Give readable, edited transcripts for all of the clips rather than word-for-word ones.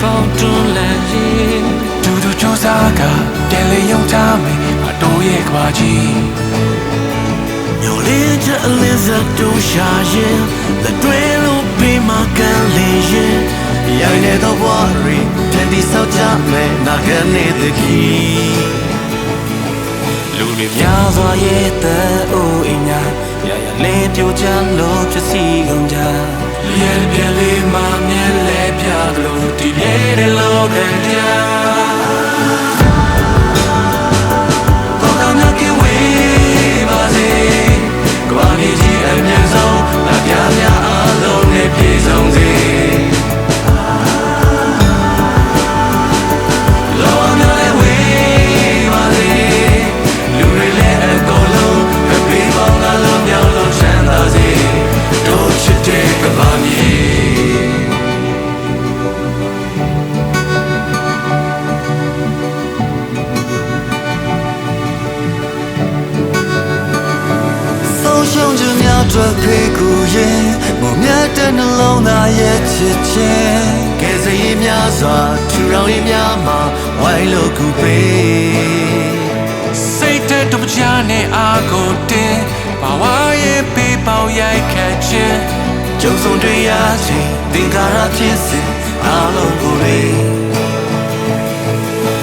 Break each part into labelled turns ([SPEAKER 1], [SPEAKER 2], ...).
[SPEAKER 1] ပေါင်းတွန်းလှန်ရင်တူတူကြိုးစားကပြန်လေယုံကြမယ်အတော်ရဲ့ကဘာကြီးမျိုးလေးချက်အလင်းစတူရှာရင်လက်တွေလို့ပြီးမှကန်လေရင်ရိုင်းနေတဲ့ဘဝရီပြန်ဒီဆောက်ကြမယ်နာကနေတကြီးလူတွေများစွာရဲ့တဲ့အိုးအင်းညာရရလေးပြိုချလို့ဖြစ်စီကုန်ကြရဲ့ပြလေးမှမြဲလဲပြလို့ဒီရဲ့လောကကြားတော့တော့ညကဝေးပါစေကဘာကြီးကြီးအမြဲဆုံးလာပြပြအလုံးနဲ့ပြေဆုံးစေထွက်ဖေးကူရင်မမြတ်တဲ့နှလုံးသားရဲ့ချစ်ချင်းကဲစည်များစွာထူထောင်ရင်များမှာဝိုင်းလို့ကူပေးစိတ်တဲ့တော့ချာနဲ့အာကိုတင်ဘာဝရဲ့ပေးပေါရိုက်ခတ်ခြင်းကြုံဆုံတွေ့ရခြင်းသင်္ကာရဖြစ်စဉ်အားလုံးကိုလေ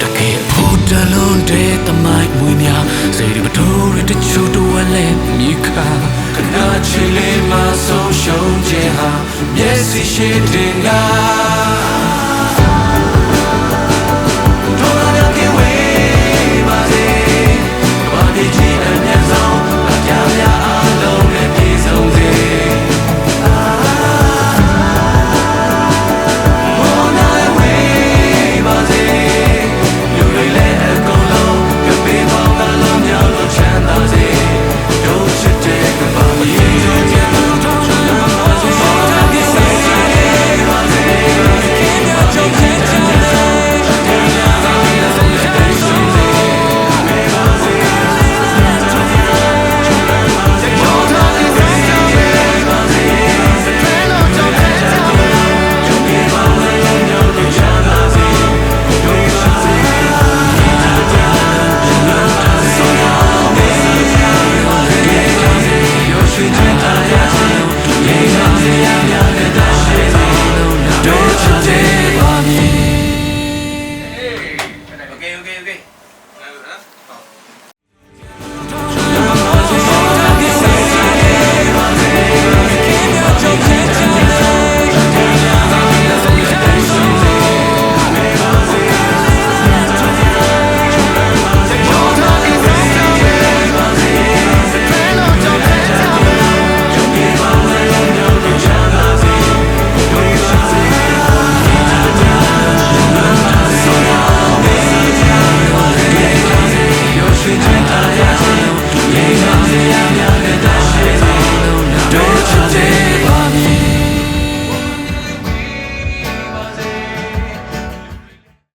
[SPEAKER 1] တကယ်ဖို့တလုံးတဲ့တမိုက်မွေးများစိတ်မထိုးရတဲ့ချိုးတော့လည်းမြေခါခဏချီလေးမဆုံးရှုံးခြင်းဟာမျက်စိရှိတင်က